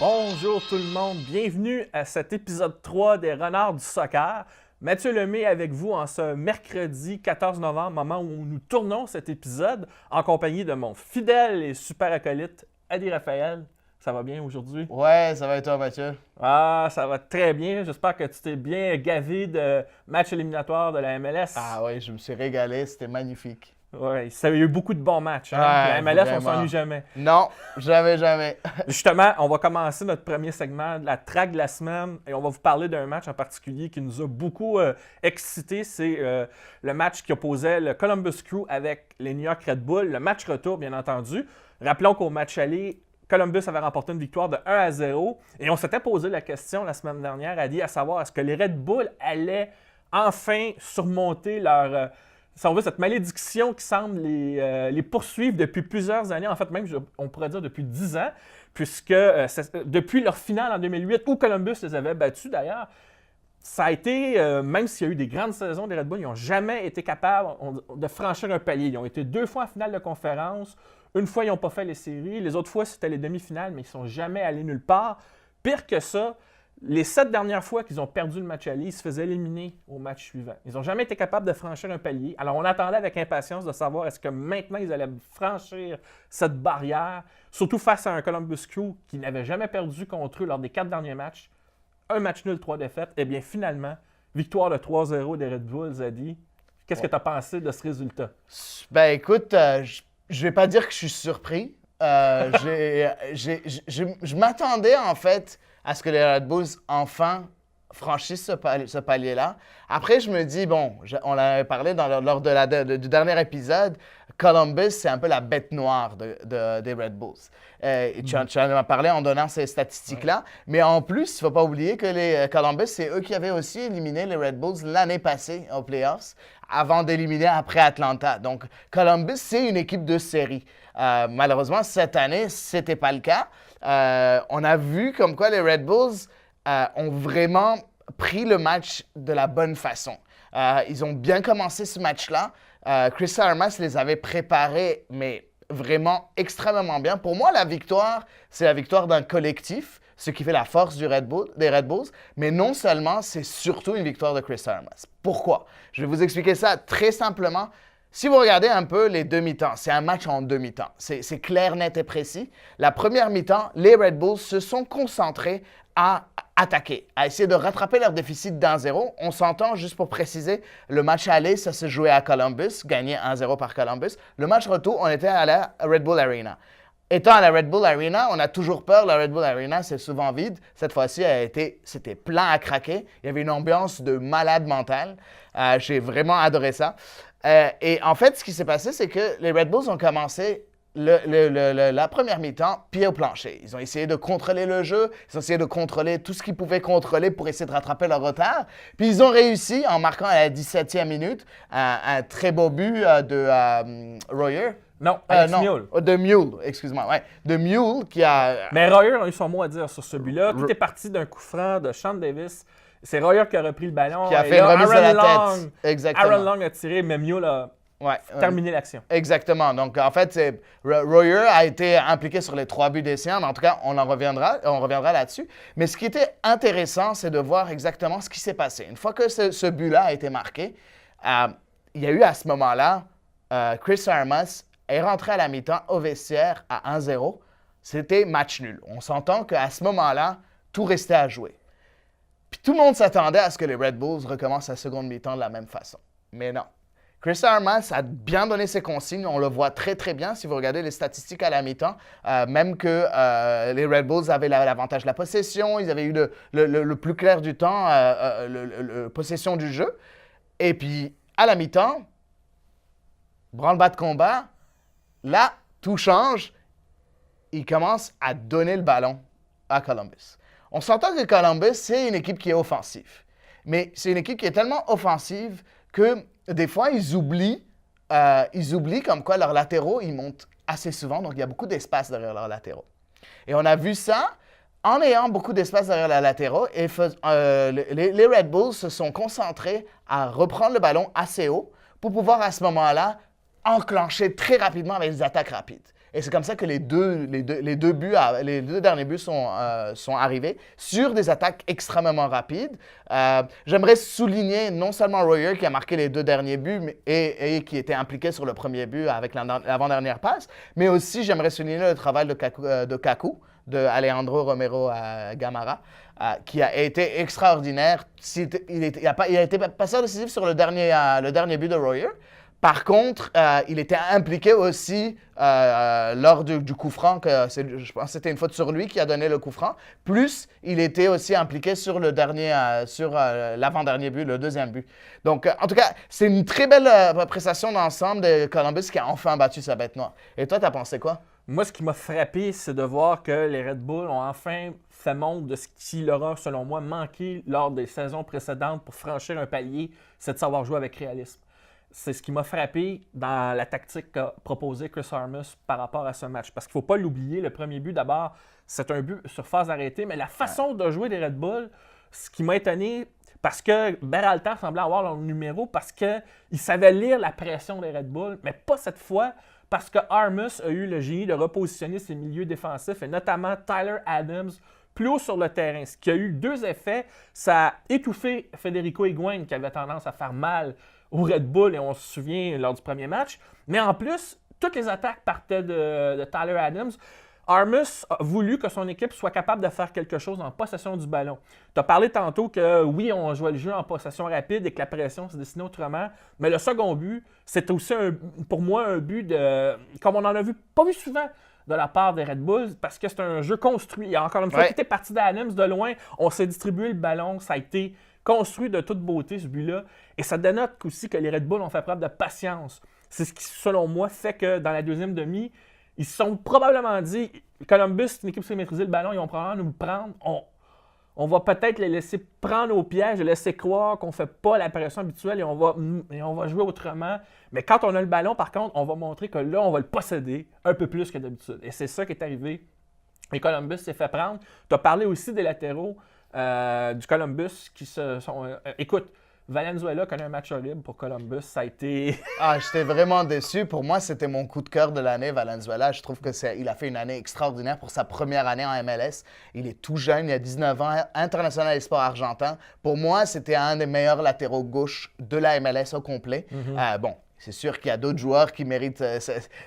Bonjour tout le monde, bienvenue à cet épisode 3 des Renards du Soccer. Mathieu Lemay avec vous en ce mercredi 14 novembre, moment où nous tournons cet épisode en compagnie de mon fidèle et super acolyte Adi Raphaël. Ça va bien aujourd'hui? Ouais, ça va et toi, Mathieu? Ah, ça va très bien. J'espère que tu t'es bien gavé de matchs éliminatoires de la MLS. Ah ouais, je me suis régalé, c'était magnifique. Ouais, ça a eu beaucoup de bons matchs. Hein? Ouais, La MLS, on vraiment. s'ennuie jamais. Non, jamais. Justement, on va commencer notre premier segment de la track de la semaine et on va vous parler d'un match en particulier qui nous a beaucoup excités. C'est le match qui opposait le Columbus Crew avec les New York Red Bull. Le match retour, bien entendu. Rappelons qu'au match aller, Columbus avait remporté une victoire de 1-0 et on s'était posé la question la semaine dernière, à savoir est-ce que les Red Bull allaient enfin surmonter leur... si on veut, cette malédiction qui semble les poursuivre depuis plusieurs années, en fait même, on pourrait dire depuis 10 ans, puisque depuis leur finale en 2008, où Columbus les avait battus d'ailleurs, ça a été, même s'il y a eu des grandes saisons des Red Bull, ils n'ont jamais été capables de franchir un palier. Ils ont été 2 fois en finale de conférence, une fois ils n'ont pas fait les séries, les autres fois c'était les demi-finales, mais ils ne sont jamais allés nulle part. Pire que ça, les 7 dernières fois qu'ils ont perdu le match aller, ils se faisaient éliminer au match suivant. Ils n'ont jamais été capables de franchir un palier. Alors, on attendait avec impatience de savoir est-ce que maintenant ils allaient franchir cette barrière, surtout face à un Columbus Crew qui n'avait jamais perdu contre eux lors des 4 derniers matchs. Un match nul, 3 défaites. Eh bien, finalement, victoire de 3-0 des Red Bulls, Zadie. Qu'est-ce que tu as pensé de ce résultat? Ben écoute, je vais pas dire que je suis surpris. Je m'attendais en fait à ce que les Red Bulls enfin franchissent ce palier-là. Après, je me dis, bon, on avait parlé lors du dernier épisode, Columbus, c'est un peu la bête noire des Red Bulls. Et tu en as parlé en donnant ces statistiques-là. Ouais. Mais en plus, il ne faut pas oublier que les Columbus, c'est eux qui avaient aussi éliminé les Red Bulls l'année passée aux playoffs, avant d'éliminer après Atlanta. Donc, Columbus, c'est une équipe de série. Malheureusement, cette année, ce n'était pas le cas. On a vu comme quoi les Red Bulls ont vraiment pris le match de la bonne façon. Ils ont bien commencé ce match-là. Chris Armas les avait préparés, mais vraiment extrêmement bien. Pour moi, la victoire, c'est la victoire d'un collectif, ce qui fait la force des Red Bulls. Mais non seulement, c'est surtout une victoire de Chris Armas. Pourquoi? Je vais vous expliquer ça très simplement. Si vous regardez un peu les demi-temps, c'est un match en demi-temps. C'est clair, net et précis. La première mi-temps, les Red Bulls se sont concentrés à attaquer, à essayer de rattraper leur déficit d'1-0. On s'entend, juste pour préciser, le match aller, ça se jouait à Columbus, gagné 1-0 par Columbus. Le match retour, on était à la Red Bull Arena. Étant à la Red Bull Arena, on a toujours peur. La Red Bull Arena, c'est souvent vide. Cette fois-ci, c'était plein à craquer. Il y avait une ambiance de malade mental. J'ai vraiment adoré ça. Et en fait, ce qui s'est passé, c'est que les Red Bulls ont commencé la première mi-temps pied au plancher. Ils ont essayé de contrôler le jeu, ils ont essayé de contrôler tout ce qu'ils pouvaient contrôler pour essayer de rattraper leur retard. Puis ils ont réussi en marquant à la 17e minute un très beau but de Royer. Non, Alex Mule. De Mule, excuse-moi. Ouais, de Mule qui a... Mais Royer a eu son mot à dire sur ce but-là. Tout est parti d'un coup franc de Sean Davis. C'est Royer qui a repris le ballon. Qui a fait une remise de la tête. Exactement. Aaron Long a tiré, mais Mule a terminé l'action. Exactement. Donc, en fait, Royer a été impliqué sur les 3 buts des siens. Mais en tout cas, on reviendra là-dessus. Mais ce qui était intéressant, c'est de voir exactement ce qui s'est passé. Une fois que ce but-là a été marqué, il y a eu à ce moment-là, Chris Armas est rentré à la mi-temps au vestiaire à 1-0. C'était match nul. On s'entend qu'à ce moment-là, tout restait à jouer. Puis tout le monde s'attendait à ce que les Red Bulls recommencent la seconde mi-temps de la même façon. Mais non. Chris Armas a bien donné ses consignes. On le voit très, très bien si vous regardez les statistiques à la mi-temps. Même que les Red Bulls avaient l'avantage de la possession. Ils avaient eu le plus clair du temps, la possession du jeu. Et puis, à la mi-temps, branle-bas de combat, là, tout change. Il commence à donner le ballon à Columbus. On s'entend que Columbus, c'est une équipe qui est offensive. Mais c'est une équipe qui est tellement offensive que des fois, ils oublient comme quoi leurs latéraux, ils montent assez souvent. Donc, il y a beaucoup d'espace derrière leurs latéraux. Et on a vu ça en ayant beaucoup d'espace derrière leurs latéraux. Et les Red Bulls se sont concentrés à reprendre le ballon assez haut pour pouvoir, à ce moment-là, enclencher très rapidement avec des attaques rapides. Et c'est comme ça que les deux derniers buts sont arrivés sur des attaques extrêmement rapides. J'aimerais souligner non seulement Royer qui a marqué les 2 derniers buts et qui était impliqué sur le premier but avec l'avant-dernière passe, mais aussi j'aimerais souligner le travail de Kaku, de Alejandro Romero Gamara, qui a été extraordinaire. Il a été passeur décisif sur le dernier but de Royer. Par contre, il était impliqué aussi lors du coup franc, je pense que c'était une faute sur lui qui a donné le coup franc. Plus, il était aussi impliqué sur l'avant-dernier but, le deuxième but. Donc, en tout cas, c'est une très belle prestation d'ensemble de Columbus qui a enfin battu sa bête noire. Et toi, t'as pensé quoi? Moi, ce qui m'a frappé, c'est de voir que les Red Bull ont enfin fait montre de ce qui leur a, selon moi, manqué lors des saisons précédentes pour franchir un palier, c'est de savoir jouer avec réalisme. C'est ce qui m'a frappé dans la tactique qu'a proposée Chris Armas par rapport à ce match. Parce qu'il ne faut pas l'oublier, le premier but, d'abord, c'est un but sur phase arrêtée, mais la façon de jouer des Red Bull, ce qui m'a étonné, parce que Berhalter semblait avoir leur numéro, parce qu'il savait lire la pression des Red Bull, mais pas cette fois, parce que Armas a eu le génie de repositionner ses milieux défensifs, et notamment Tyler Adams, plus haut sur le terrain. Ce qui a eu 2 effets, ça a étouffé Federico Higuaín, qui avait tendance à faire mal au Red Bull, et on se souvient lors du premier match. Mais en plus, toutes les attaques partaient de Tyler Adams. Armas a voulu que son équipe soit capable de faire quelque chose en possession du ballon. Tu as parlé tantôt que oui, on jouait le jeu en possession rapide et que la pression se dessinait autrement, mais le second but, c'était aussi pour moi un but comme on en a pas vu souvent de la part des Red Bulls, parce que c'est un jeu construit. Et encore une fois, qui était parti d'Adams de loin, on s'est distribué le ballon, ça a été construit de toute beauté, ce but-là. Et ça dénote aussi que les Red Bulls ont fait preuve de patience. C'est ce qui, selon moi, fait que dans la deuxième demi, ils se sont probablement dit Columbus, c'est une équipe qui sait maîtriser le ballon, ils vont probablement nous prendre. On va peut-être les laisser prendre au piège, les laisser croire qu'on ne fait pas la pression habituelle et on va jouer autrement. Mais quand on a le ballon, par contre, on va montrer que là, on va le posséder un peu plus que d'habitude. Et c'est ça qui est arrivé. Et Columbus s'est fait prendre. Tu as parlé aussi des latéraux du Columbus qui se sont... écoute, Valenzuela connaît un match horrible pour Columbus. Ça a été... J'étais vraiment déçu. Pour moi, c'était mon coup de cœur de l'année, Valenzuela. Je trouve qu'il a fait une année extraordinaire pour sa première année en MLS. Il est tout jeune, il a 19 ans, international espoir argentin. Pour moi, c'était un des meilleurs latéraux gauche de la MLS au complet. Bon, c'est sûr qu'il y a d'autres joueurs qui méritent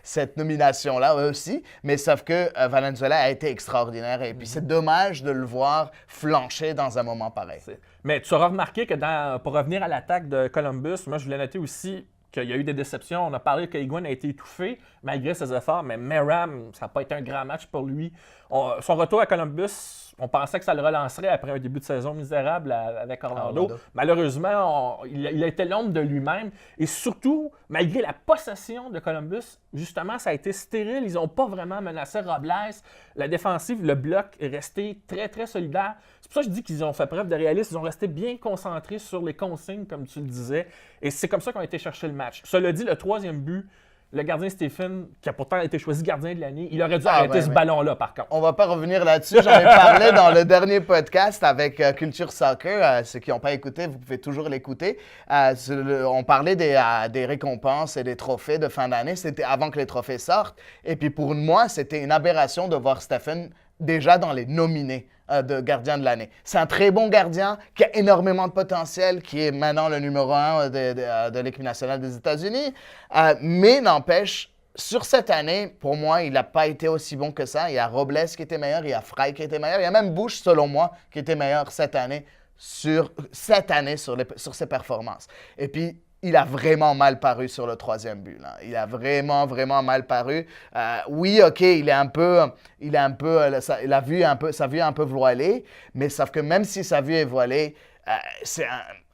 cette nomination-là aussi, mais sauf que Valenzuela a été extraordinaire. Et puis, c'est dommage de le voir flancher dans un moment pareil. Mais tu auras remarqué que pour revenir à l'attaque de Columbus, moi, je voulais noter aussi qu'il y a eu des déceptions. On a parlé que Higuaín a été étouffé malgré ses efforts, mais Meram, ça n'a pas été un grand match pour lui. Son retour à Columbus, on pensait que ça le relancerait après un début de saison misérable avec Orlando. Malheureusement, il a été l'ombre de lui-même. Et surtout, malgré la possession de Columbus, justement, ça a été stérile. Ils n'ont pas vraiment menacé Robles. La défensive, le bloc est resté très, très solidaire. C'est pour ça que je dis qu'ils ont fait preuve de réalisme. Ils ont resté bien concentrés sur les consignes, comme tu le disais. Et c'est comme ça qu'on a été chercher le match. Cela dit, le troisième but, le gardien Stephen, qui a pourtant été choisi gardien de l'année, il aurait dû arrêter ce ballon-là, par contre. On va pas revenir là-dessus. J'en ai parlé dans le dernier podcast avec Culture Soccer. Ceux qui n'ont pas écouté, vous pouvez toujours l'écouter. On parlait des récompenses et des trophées de fin d'année. C'était avant que les trophées sortent. Et puis pour moi, c'était une aberration de voir Stephen déjà dans les nominés de gardien de l'année. C'est un très bon gardien qui a énormément de potentiel, qui est maintenant le numéro 1 de l'équipe nationale des États-Unis. Mais n'empêche, sur cette année, pour moi, il n'a pas été aussi bon que ça. Il y a Robles qui était meilleur, il y a Frey qui était meilleur, il y a même Bush, selon moi, qui était meilleur cette année sur ses performances. Et puis, il a vraiment mal paru sur le troisième but. Là. Il a vraiment, vraiment mal paru. Oui, OK, sa vue est un peu voilée, mais sauf que même si sa vue est voilée, c'est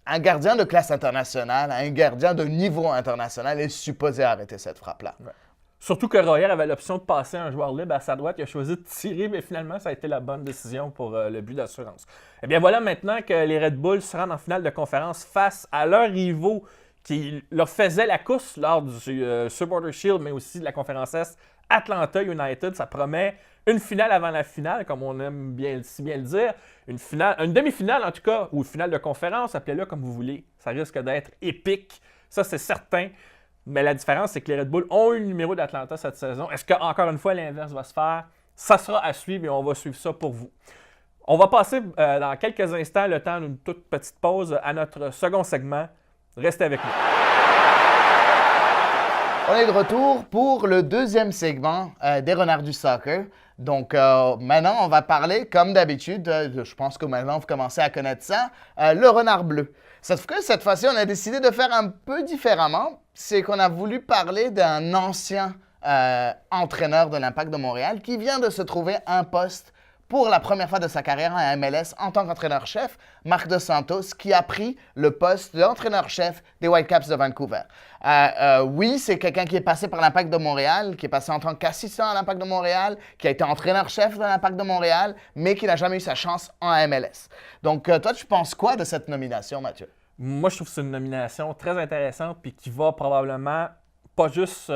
un gardien de classe internationale, un gardien de niveau international est supposé arrêter cette frappe-là. Ouais. Surtout que Royer avait l'option de passer un joueur libre à sa droite. Il a choisi de tirer, mais finalement, ça a été la bonne décision pour le but d'assurance. Eh bien, voilà maintenant que les Red Bulls se rendent en finale de conférence face à leurs rivaux qui leur faisaient la course lors du Supporters Shield, mais aussi de la conférence Est, Atlanta United. Ça promet une finale avant la finale, comme on aime si bien le dire. Une demi-finale en tout cas, ou une finale de conférence, appelez-le comme vous voulez. Ça risque d'être épique, ça c'est certain. Mais la différence, c'est que les Red Bull ont eu le numéro d'Atlanta cette saison. Est-ce qu'encore une fois, l'inverse va se faire? Ça sera à suivre et on va suivre ça pour vous. On va passer dans quelques instants, le temps d'une toute petite pause, à notre second segment. Restez avec nous. On est de retour pour le deuxième segment des Renards du Soccer. Donc maintenant, on va parler, comme d'habitude, je pense que maintenant vous commencez à connaître ça, le renard bleu. Sauf que cette fois-ci, on a décidé de faire un peu différemment. C'est qu'on a voulu parler d'un ancien entraîneur de l'Impact de Montréal qui vient de se trouver un poste pour la première fois de sa carrière en MLS en tant qu'entraîneur-chef, Marc Dos Santos, qui a pris le poste d'entraîneur-chef des Whitecaps de Vancouver. Oui, c'est quelqu'un qui est passé par l'Impact de Montréal, qui est passé en tant qu'assistant à l'Impact de Montréal, qui a été entraîneur-chef de l'Impact de Montréal, mais qui n'a jamais eu sa chance en MLS. Donc, toi, tu penses quoi de cette nomination, Mathieu? Moi, je trouve que c'est une nomination très intéressante puis qui va probablement pas juste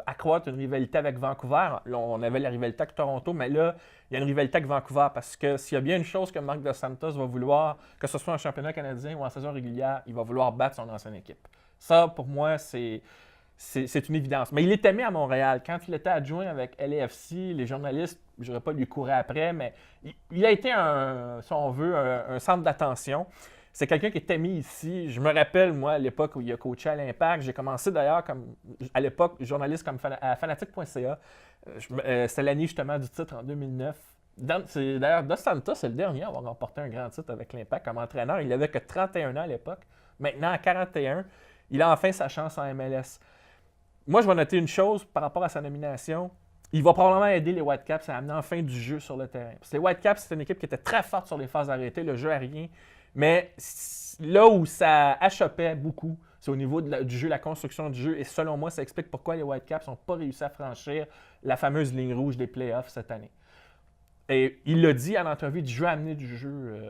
accroître une rivalité avec Vancouver. Là, on avait la rivalité avec Toronto, mais là, il y a une rivalité avec Vancouver parce que s'il y a bien une chose que Marc Dos Santos va vouloir, que ce soit en championnat canadien ou en saison régulière, il va vouloir battre son ancienne équipe. Ça, pour moi, c'est une évidence. Mais il est aimé à Montréal. Quand il était adjoint avec LAFC, les journalistes, je n'aurais pas lui courir après, mais il a été, si on veut, un centre d'attention. C'est quelqu'un qui est aimé ici. Je me rappelle, moi, à l'époque où il a coaché à l'Impact, j'ai commencé d'ailleurs, à l'époque, journaliste à fanatique.ca. C'était l'année justement du titre en 2009. D'ailleurs, Dos Santos, c'est le dernier à avoir remporté un grand titre avec l'Impact comme entraîneur. Il n'avait que 31 ans à l'époque. Maintenant, à 41, il a enfin sa chance en MLS. Moi, je vais noter une chose par rapport à sa nomination. Il va probablement aider les Whitecaps à amener enfin du jeu sur le terrain. Parce que les Whitecaps, c'est une équipe qui était très forte sur les phases arrêtées, le jeu aérien. Mais là où ça achoppait beaucoup, c'est au niveau du jeu, la construction du jeu. Et selon moi, ça explique pourquoi les Whitecaps n'ont pas réussi à franchir la fameuse ligne rouge des playoffs cette année. Et il l'a dit à l'entrevue, du jeu à amener du jeu.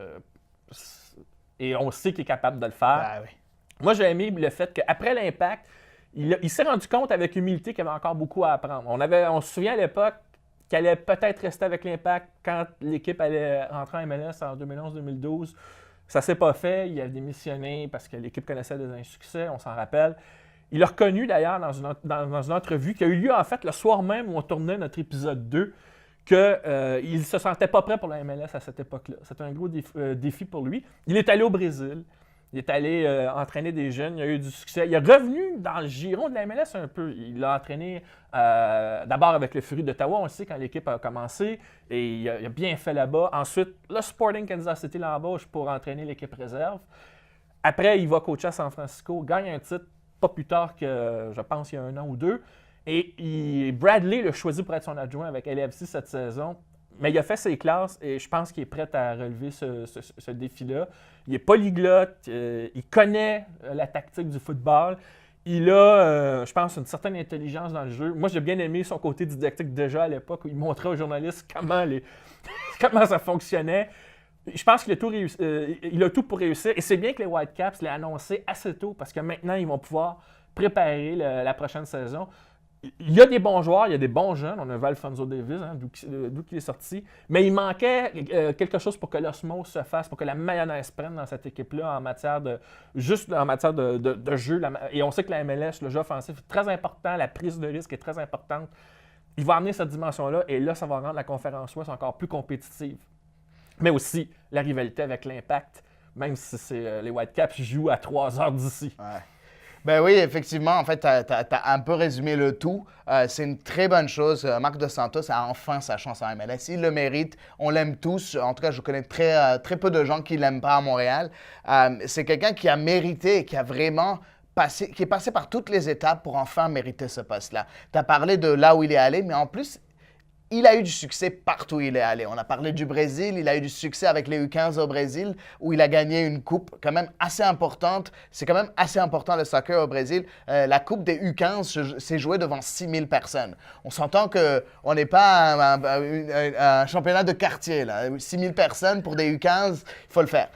Et on sait qu'il est capable de le faire. Ah, oui. Moi, j'ai aimé le fait qu'après l'Impact, il s'est rendu compte avec humilité qu'il y avait encore beaucoup à apprendre. On se souvient à l'époque qu'il allait peut-être rester avec l'Impact quand l'équipe allait rentrer en MLS en 2011-2012. Ça ne s'est pas fait. Il a démissionné parce que l'équipe connaissait des insuccès, on s'en rappelle. Il a reconnu d'ailleurs dans une entrevue qui a eu lieu en fait le soir même où on tournait notre épisode 2 qu'il ne se sentait pas prêt pour la MLS à cette époque-là. C'était un gros défi pour lui. Il est allé au Brésil. Il est allé entraîner des jeunes, il a eu du succès. Il est revenu dans le giron de la MLS un peu. Il a entraîné d'abord avec le Fury d'Ottawa, on le sait, quand l'équipe a commencé. Et il a bien fait là-bas. Ensuite, le Sporting Kansas City l'embauche pour entraîner l'équipe réserve. Après, il va coacher à San Francisco, gagne un titre pas plus tard que, je pense, il y a 1 an ou 2. Et Bradley l'a choisi pour être son adjoint avec LAFC cette saison. Mais il a fait ses classes et je pense qu'il est prêt à relever ce défi-là. Il est polyglotte, il connaît la tactique du football. Il a, je pense, une certaine intelligence dans le jeu. Moi, j'ai bien aimé son côté didactique déjà à l'époque où il montrait aux journalistes comment ça fonctionnait. Je pense qu'il a tout réussi, il a tout pour réussir. Et c'est bien que les Whitecaps l'aient annoncé assez tôt parce que maintenant, ils vont pouvoir préparer la prochaine saison. Il y a des bons joueurs, il y a des bons jeunes. On a vu Alphonso Davies, d'où il est sorti. Mais il manquait quelque chose pour que l'osmose se fasse, pour que la mayonnaise prenne dans cette équipe-là en matière de jeu. Et on sait que la MLS, le jeu offensif, est très important. La prise de risque est très importante. Il va amener cette dimension-là et là, ça va rendre la conférence Ouest encore plus compétitive. Mais aussi la rivalité avec l'Impact, même si les Whitecaps jouent à 3 heures d'ici. Ouais. Ben oui, effectivement, en fait, tu as un peu résumé le tout. C'est une très bonne chose. Marc Dos Santos a enfin sa chance en MLS. Il le mérite. On l'aime tous. En tout cas, je connais très peu de gens qui ne l'aiment pas à Montréal. C'est quelqu'un qui a mérité et qui a vraiment qui est passé par toutes les étapes pour enfin mériter ce poste-là. Tu as parlé de là où il est allé, mais en plus, il a eu du succès partout où il est allé. On a parlé du Brésil, il a eu du succès avec les U15 au Brésil, où il a gagné une coupe quand même assez importante. C'est quand même assez important le soccer au Brésil. La coupe des U15 s'est jouée devant 6000 personnes. On s'entend qu'on n'est pas un championnat de quartier, là. 6000 personnes pour des U15, il faut le faire.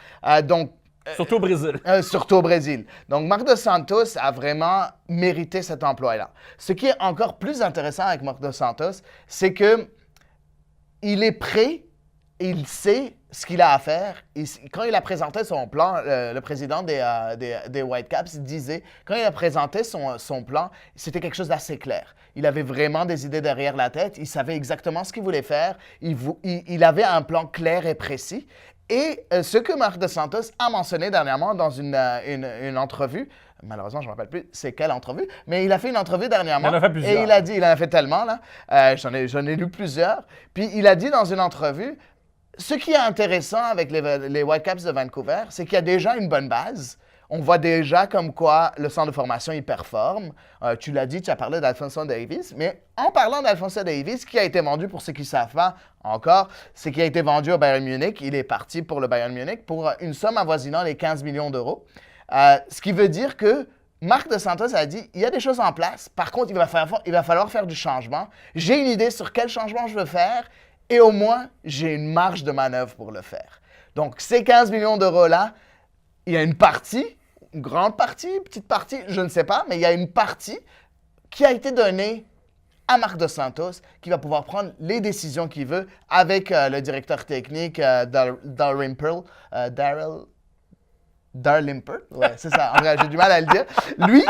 Surtout au Brésil. Surtout au Brésil. Donc, Marc Dos Santos a vraiment mérité cet emploi-là. Ce qui est encore plus intéressant avec Marc Dos Santos, c'est qu'il est prêt il sait ce qu'il a à faire. Quand il a présenté son plan, le président des Whitecaps disait, quand il a présenté son plan, c'était quelque chose d'assez clair. Il avait vraiment des idées derrière la tête. Il savait exactement ce qu'il voulait faire. Il avait un plan clair et précis. Et ce que Marc Dos Santos a mentionné dernièrement dans une entrevue, malheureusement, je ne me rappelle plus c'est quelle entrevue, mais il a fait une entrevue dernièrement. Il en a fait plusieurs. Et il a dit, il en a fait tellement, là. J'en ai lu plusieurs. Puis il a dit dans une entrevue, ce qui est intéressant avec les Whitecaps de Vancouver, c'est qu'il y a déjà une bonne base. On voit déjà comme quoi le centre de formation, il performe. Tu l'as dit, tu as parlé d'Alphonso Davies, mais en parlant d'Alphonso Davies, qui a été vendu, pour ceux qui ne savent pas encore, c'est qu'il a été vendu au Bayern Munich. Il est parti pour le Bayern Munich pour une somme avoisinant les 15 millions d'euros. Ce qui veut dire que Marc Dos Santos a dit, il y a des choses en place. Par contre, il va falloir faire du changement. J'ai une idée sur quel changement je veux faire et au moins, j'ai une marge de manœuvre pour le faire. Donc, ces 15 millions d'euros-là, il y a une partie, une grande partie, une petite partie, je ne sais pas, mais il y a une partie qui a été donnée à Marc Dos Santos, qui va pouvoir prendre les décisions qu'il veut avec le directeur technique Darlimper, ouais, c'est ça, en vrai, j'ai du mal à le dire. Lui,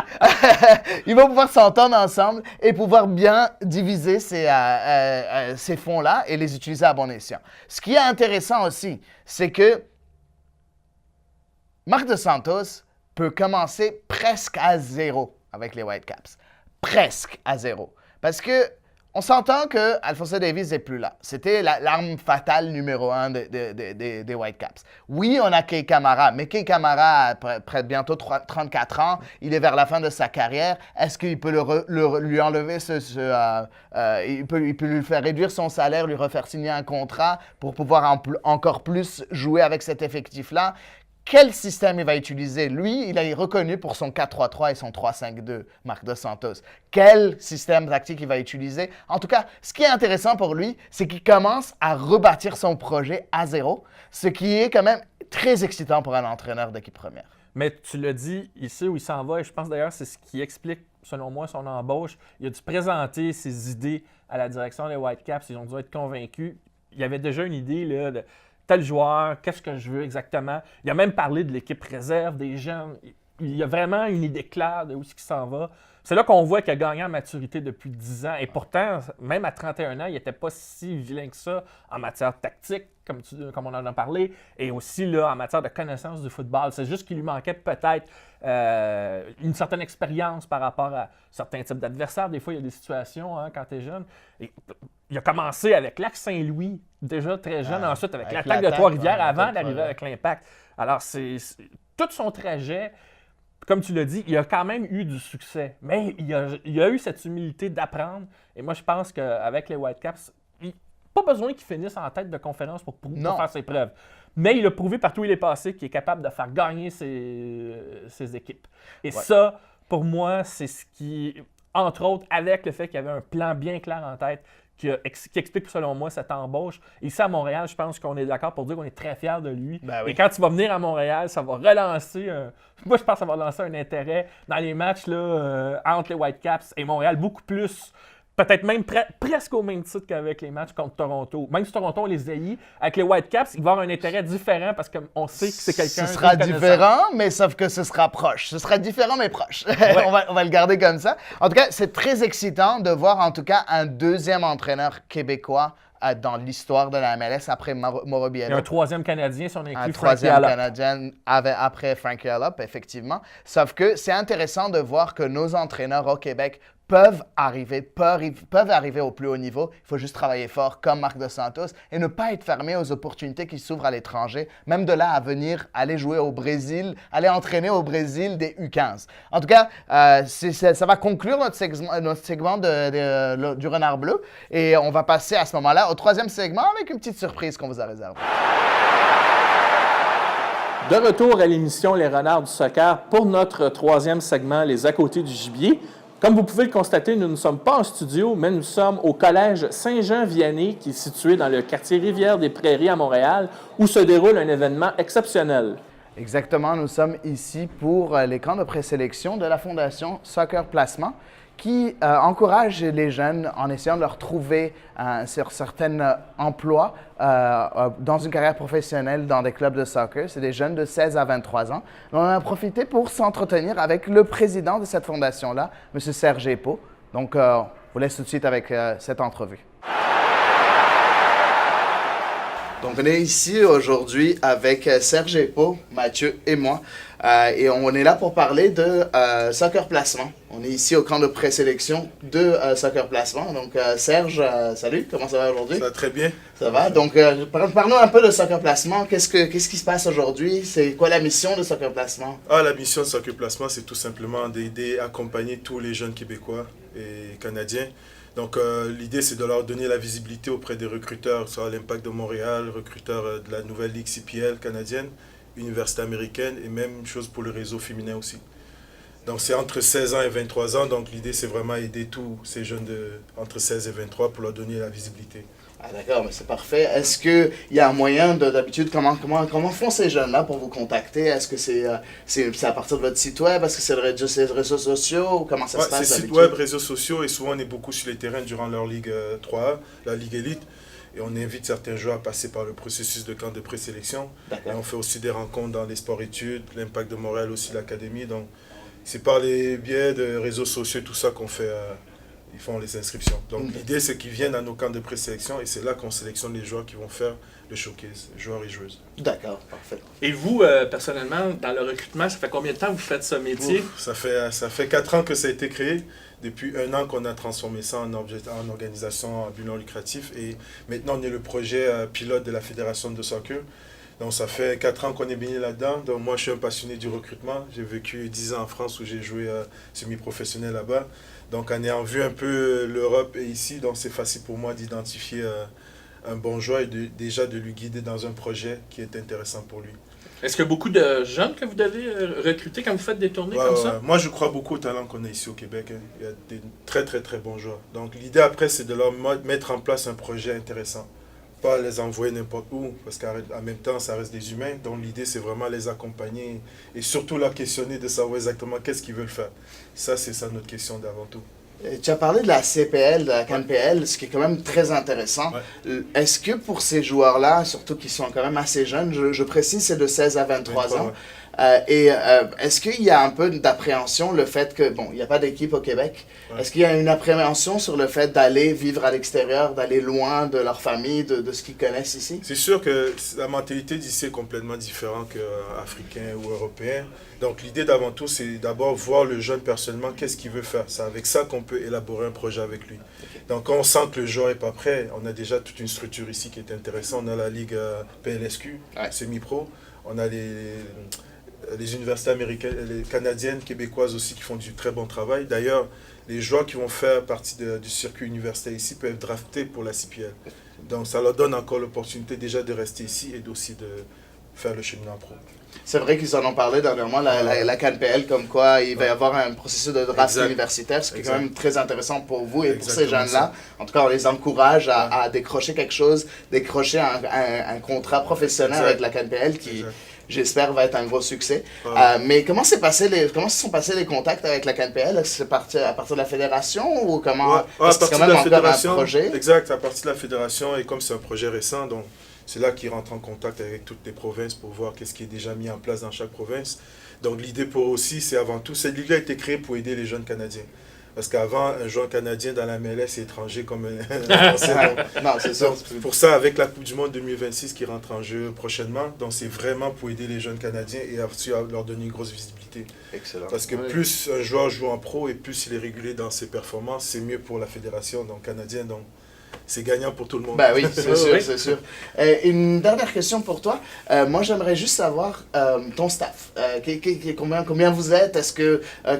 il va pouvoir s'entendre ensemble et pouvoir bien diviser ces fonds-là et les utiliser à bon escient. Ce qui est intéressant aussi, c'est que Marc Dos Santos peut commencer presque à zéro avec les Whitecaps. Presque à zéro. Parce que on s'entend que Alphonso Davies n'est plus là. C'était l'arme fatale numéro 1 des Whitecaps. Oui, on a Kei Kamara, mais Kei Kamara a bientôt 34 ans. Il est vers la fin de sa carrière. Est-ce qu'il peut lui enlever il peut lui faire réduire son salaire, lui refaire signer un contrat pour pouvoir encore plus jouer avec cet effectif-là? Quel système il va utiliser? Lui, il est reconnu pour son 4-3-3 et son 3-5-2, Marc Dos Santos. Quel système tactique il va utiliser? En tout cas, ce qui est intéressant pour lui, c'est qu'il commence à rebâtir son projet à zéro, ce qui est quand même très excitant pour un entraîneur d'équipe première. Mais tu l'as dit, il sait où il s'en va et je pense d'ailleurs que c'est ce qui explique, selon moi, son embauche. Il a dû présenter ses idées à la direction des Whitecaps. Ils ont dû être convaincus. Il y avait déjà une idée là, de tel joueur, qu'est-ce que je veux exactement. Il a même parlé de l'équipe réserve, des jeunes. Il y a vraiment une idée claire de où est-ce qu'il s'en va. C'est là qu'on voit qu'il a gagné en maturité depuis 10 ans. Et pourtant, même à 31 ans, il n'était pas si vilain que ça en matière tactique, comme on en a parlé, et aussi là, en matière de connaissance du football. C'est juste qu'il lui manquait peut-être une certaine expérience par rapport à certains types d'adversaires. Des fois, il y a des situations quand tu es jeune. Et il a commencé avec l'Ac Saint-Louis, déjà très jeune, ensuite avec l'Attaque de Trois-Rivières avant d'arriver avec l'Impact. Alors, tout son trajet, comme tu l'as dit, il a quand même eu du succès. Mais il a eu cette humilité d'apprendre. Et moi, je pense qu'avec les Whitecaps, pas besoin qu'il finisse en tête de conférence pour faire ses preuves. Mais il a prouvé partout où il est passé qu'il est capable de faire gagner ses équipes. Et ça, pour moi, c'est ce qui, entre autres, avec le fait qu'il y avait un plan bien clair en tête, qui explique, selon moi, cette embauche. Ici, à Montréal, je pense qu'on est d'accord pour dire qu'on est très fiers de lui. Ben oui. Et quand tu vas venir à Montréal, ça va relancer moi, je pense que ça va relancer un intérêt dans les matchs là, entre les Whitecaps et Montréal, beaucoup plus. Peut-être même presque au même titre qu'avec les matchs contre Toronto. Même si Toronto, on les haït, avec les Whitecaps, il va y avoir un intérêt différent parce qu'on sait que c'est quelqu'un... Ce sera différent, mais sauf que ce sera proche. Ce sera différent, mais proche. Ouais. on va le garder comme ça. En tout cas, c'est très excitant de voir en tout cas un deuxième entraîneur québécois dans l'histoire de la MLS après Mauro Biello. Il y a un troisième Canadien, si on inclut un Frankie troisième Allop. Canadien après Frankie Allop, effectivement. Sauf que c'est intéressant de voir que nos entraîneurs au Québec peuvent arriver au plus haut niveau. Il faut juste travailler fort comme Marc Dos Santos et ne pas être fermé aux opportunités qui s'ouvrent à l'étranger. Même de là à venir aller jouer au Brésil, aller entraîner au Brésil des U15. En tout cas, ça va conclure notre segment du Renard Bleu et on va passer à ce moment-là au troisième segment avec une petite surprise qu'on vous a réservée. De retour à l'émission Les Renards du Soccer pour notre troisième segment, les à côté du gibier. Comme vous pouvez le constater, nous ne sommes pas en studio, mais nous sommes au collège Saint-Jean-Vianney, qui est situé dans le quartier Rivière-des-Prairies à Montréal, où se déroule un événement exceptionnel. Exactement, nous sommes ici pour les camps de présélection de la Fondation Soccer Placement, qui encourage les jeunes en essayant de leur trouver sur certains emplois dans une carrière professionnelle dans des clubs de soccer. C'est des jeunes de 16 à 23 ans. On en a profité pour s'entretenir avec le président de cette fondation-là, M. Serge Epo. Donc, je vous laisse tout de suite avec cette entrevue. Donc, on est ici aujourd'hui avec Serge Epo, Mathieu et moi. Et on est là pour parler de soccer placement. On est ici au camp de présélection de soccer placement. Donc, Serge, salut, comment ça va aujourd'hui? Ça va très bien. Ça va. Donc, parle-nous un peu de soccer placement. Qu'est-ce qui se passe aujourd'hui? C'est quoi la mission de soccer placement? La mission de soccer placement, c'est tout simplement d'aider, accompagner tous les jeunes Québécois et Canadiens. Donc, l'idée, c'est de leur donner la visibilité auprès des recruteurs, soit l'Impact de Montréal, recruteurs de la nouvelle Ligue CPL canadienne, Université américaine, et même chose pour le réseau féminin aussi. Donc, c'est entre 16 ans et 23 ans. Donc, l'idée, c'est vraiment aider tous ces jeunes entre 16 et 23 pour leur donner la visibilité. Ah d'accord, mais c'est parfait. Est-ce qu'il y a un moyen, d'habitude, comment font ces jeunes-là pour vous contacter? Est-ce que c'est à partir de votre site web? Est-ce que c'est les réseaux sociaux? Ou comment ça se passe c'est d'habitude? site web, réseaux sociaux, et souvent on est beaucoup sur les terrains durant leur Ligue 3A, la Ligue Élite. Et on invite certains joueurs à passer par le processus de camp de présélection. Et on fait aussi des rencontres dans les sports-études, l'Impact de Montréal aussi, l'Académie. Donc c'est par les biais de réseaux sociaux, tout ça qu'on fait... Ils font les inscriptions. Donc l'idée, c'est qu'ils viennent à nos camps de présélection et c'est là qu'on sélectionne les joueurs qui vont faire le showcase, joueurs et joueuses. D'accord, parfait. Et vous, personnellement, dans le recrutement, ça fait combien de temps que vous faites ce métier? Ça fait 4 ans que ça a été créé. Depuis 1 an qu'on a transformé ça en organisation à but non lucratif. Et maintenant, on est le projet pilote de la Fédération de soccer. Donc ça fait 4 ans qu'on est baigné là-dedans. Donc moi, je suis un passionné du recrutement. J'ai vécu 10 ans en France où j'ai joué semi-professionnel là-bas. Donc en ayant vu un peu l'Europe et ici, donc c'est facile pour moi d'identifier un bon joueur et déjà de lui guider dans un projet qui est intéressant pour lui. Est-ce qu'il y a beaucoup de jeunes que vous devez recruter quand vous faites des tournées comme ça? Moi, je crois beaucoup au talent qu'on a ici au Québec. Hein. Il y a des très, très, très bons joueurs. Donc l'idée après, c'est de leur mettre en place un projet intéressant. Pas les envoyer n'importe où, parce qu'en même temps, ça reste des humains. Donc l'idée, c'est vraiment les accompagner et surtout leur questionner de savoir exactement qu'est-ce qu'ils veulent faire. Ça, c'est ça notre question d'avant tout. Tu as parlé de la CPL, de la CanPL, ce qui est quand même très intéressant. Ouais. Est-ce que pour ces joueurs-là, surtout qui sont quand même assez jeunes, je précise, c'est de 16 à 23 ans, ouais. Est-ce qu'il y a un peu d'appréhension, le fait que, bon, il n'y a pas d'équipe au Québec, est-ce qu'il y a une appréhension sur le fait d'aller vivre à l'extérieur, d'aller loin de leur famille, de ce qu'ils connaissent ici? C'est sûr que la mentalité d'ici est complètement différente qu'africain ou européen. Donc l'idée d'avant tout, c'est d'abord voir le jeune personnellement, qu'est-ce qu'il veut faire. C'est avec ça qu'on peut élaborer un projet avec lui. Donc quand on sent que le joueur n'est pas prêt, on a déjà toute une structure ici qui est intéressante. On a la Ligue PLSQ, semi-pro. On a les universités américaines, les canadiennes, québécoises aussi qui font du très bon travail. D'ailleurs, les joueurs qui vont faire partie du circuit universitaire ici peuvent être draftés pour la CPL. Donc ça leur donne encore l'opportunité déjà de rester ici et aussi de faire le cheminement pro. C'est vrai qu'ils en ont parlé dernièrement, la CanPL, comme quoi il va y avoir un processus de draft universitaire, ce qui est quand même très intéressant pour vous et pour ces jeunes-là. En tout cas, on les encourage à décrocher quelque chose, décrocher un contrat professionnel avec la CanPL qui... J'espère va être un gros succès. Mais comment se sont passés les contacts avec la CanPL? Est-ce que c'est à partir de la fédération ou comment? À partir quand même de la encore fédération. un projet? Exact, à partir de la fédération et comme c'est un projet récent, donc c'est là qu'ils rentrent en contact avec toutes les provinces pour voir qu'est-ce qui est déjà mis en place dans chaque province. Donc l'idée pour aussi, c'est avant tout, cette ligue a été créée pour aider les jeunes Canadiens. Parce qu'avant, un joueur canadien dans la MLS est étranger comme un Français. Non, c'est ça. Pour ça, avec la Coupe du Monde 2026 qui rentre en jeu prochainement, donc c'est vraiment pour aider les jeunes Canadiens et aussi leur donner une grosse visibilité. Excellent. Parce que plus un joueur joue en pro et plus il est régulé dans ses performances, c'est mieux pour la fédération canadienne. Donc c'est gagnant pour tout le monde. Ben oui, c'est sûr, c'est sûr. Une dernière question pour toi. Moi, j'aimerais juste savoir ton staff. Combien vous êtes?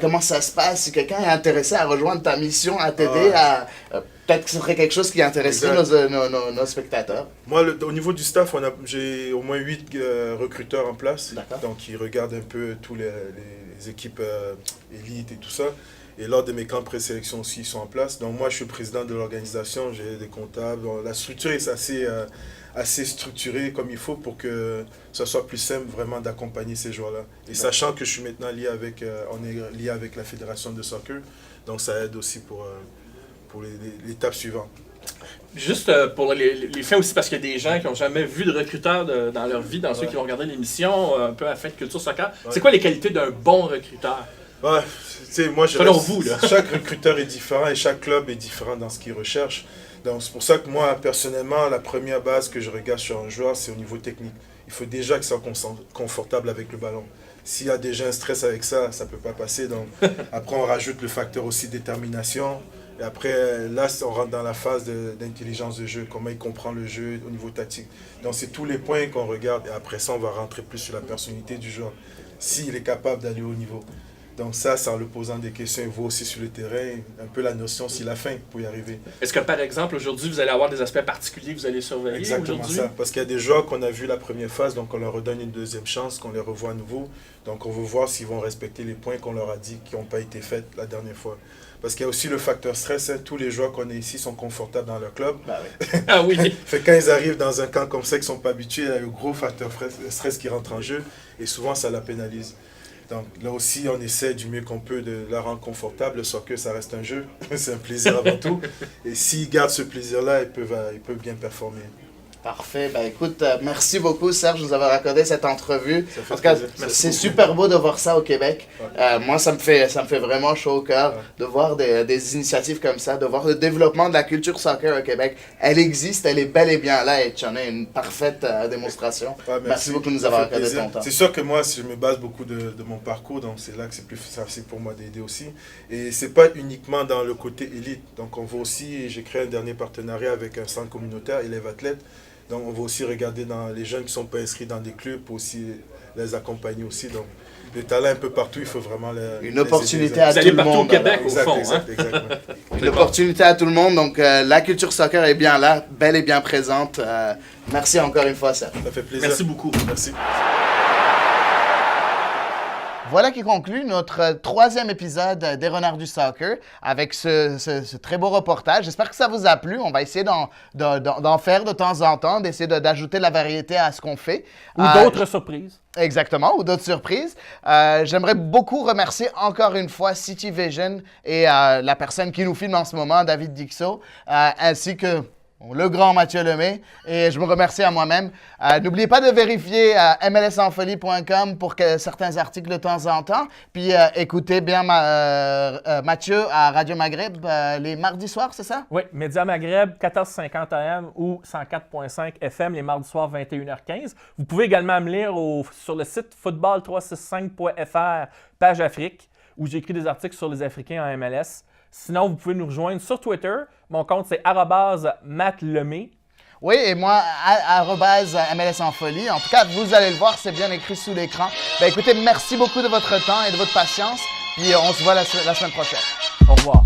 Comment ça se passe? Si quelqu'un est intéressé à rejoindre ta mission, à t'aider, peut-être que ce serait quelque chose qui intéresserait nos spectateurs. Moi, au niveau du staff, j'ai au moins 8 recruteurs en place. Donc, qui regardent un peu toutes les équipes élites et tout ça. Et lors de mes camps de présélection aussi, ils sont en place. Donc moi, je suis président de l'organisation, j'ai des comptables. La structure est assez structurée comme il faut pour que ça soit plus simple vraiment d'accompagner ces joueurs-là. Et sachant que je suis maintenant lié avec la Fédération de soccer, Donc ça aide aussi pour l'étape suivante. Juste pour les faits aussi, parce qu'il y a des gens qui n'ont jamais vu de recruteur dans leur vie, dans ceux qui vont regarder l'émission, un peu à fait de culture soccer. Ouais. C'est quoi les qualités d'un bon recruteur? Ouais, moi, selon vous, là. Chaque recruteur est différent et chaque club est différent dans ce qu'il recherche. Donc c'est pour ça que moi, personnellement, la première base que je regarde sur un joueur, c'est au niveau technique. Il faut déjà qu'il soit confortable avec le ballon. S'il y a déjà un stress avec ça, ça ne peut pas passer. Donc après, on rajoute le facteur aussi détermination. Et après, là, on rentre dans la phase d'intelligence de jeu, comment il comprend le jeu au niveau tactique. Donc, c'est tous les points qu'on regarde. Et après ça, on va rentrer plus sur la personnalité du joueur, s'il est capable d'aller au niveau. Donc ça, c'est en lui posant des questions, il voit aussi sur le terrain, un peu la notion s'il a faim pour y arriver. Est-ce que, par exemple, aujourd'hui, vous allez avoir des aspects particuliers que vous allez surveiller? Exactement ça, parce qu'il y a des joueurs qu'on a vus la première phase, donc on leur redonne une deuxième chance, qu'on les revoit à nouveau. Donc on veut voir s'ils vont respecter les points qu'on leur a dit qui n'ont pas été faits la dernière fois. Parce qu'il y a aussi le facteur stress. Tous les joueurs qu'on a ici sont confortables dans leur club. Bah oui. Ah oui. Fait quand ils arrivent dans un camp comme ça, qu'ils ne sont pas habitués, il y a un gros facteur stress qui rentre en jeu. Et souvent, ça la pénalise. Donc là aussi, on essaie du mieux qu'on peut de la rendre confortable. Le soccer, ça reste un jeu. C'est un plaisir avant tout. Et s'ils gardent ce plaisir-là, ils peuvent bien performer. Parfait. Ben écoute, merci beaucoup Serge de nous avoir accordé cette entrevue. En tout cas, c'est super beau de voir ça au Québec. Ouais. Moi, ça me fait vraiment chaud au cœur de voir des initiatives comme ça, de voir le développement de la culture soccer au Québec. Elle existe, elle est bel et bien là et tu en es une parfaite démonstration. Ouais, merci beaucoup de nous avoir accordé ton temps. C'est sûr que moi, je me base beaucoup de mon parcours, donc c'est là que c'est plus facile pour moi d'aider aussi. Et c'est pas uniquement dans le côté élite. Donc on va aussi, j'ai créé un dernier partenariat avec un centre communautaire, Élève Athlète. Donc on va aussi regarder dans les jeunes qui ne sont pas inscrits dans des clubs pour aussi les accompagner aussi. Donc le talent un peu partout, il faut vraiment une opportunité à tout le monde. Au Québec, au fond. Exactement. Une opportunité à tout le monde. Donc la culture soccer est bien là, belle et bien présente. Merci encore une fois, Serge. Ça fait plaisir. Merci beaucoup. Merci. Voilà qui conclut notre troisième épisode des Renards du Soccer avec ce très beau reportage. J'espère que ça vous a plu. On va essayer d'en faire de temps en temps, d'essayer d'ajouter de la variété à ce qu'on fait. Ou d'autres surprises. Exactement, ou d'autres surprises. J'aimerais beaucoup remercier encore une fois City Vision et la personne qui nous filme en ce moment, David Dixot, ainsi que le grand Mathieu Lemay, et je me remercie à moi-même. N'oubliez pas de vérifier mlsenfolie.com pour certains articles de temps en temps. Puis écoutez bien Mathieu à Radio Maghreb les mardis soirs, c'est ça? Oui, Média Maghreb, 14h50 AM ou 104.5 FM les mardis soirs, 21h15. Vous pouvez également me lire sur le site football365.fr, page Afrique, où j'écris des articles sur les Africains en MLS. Sinon, vous pouvez nous rejoindre sur Twitter. Mon compte, c'est @MattLemay. Oui, et moi, @MLS en folie. En tout cas, vous allez le voir, c'est bien écrit sous l'écran. Ben écoutez, merci beaucoup de votre temps et de votre patience. Puis on se voit la semaine prochaine. Au revoir.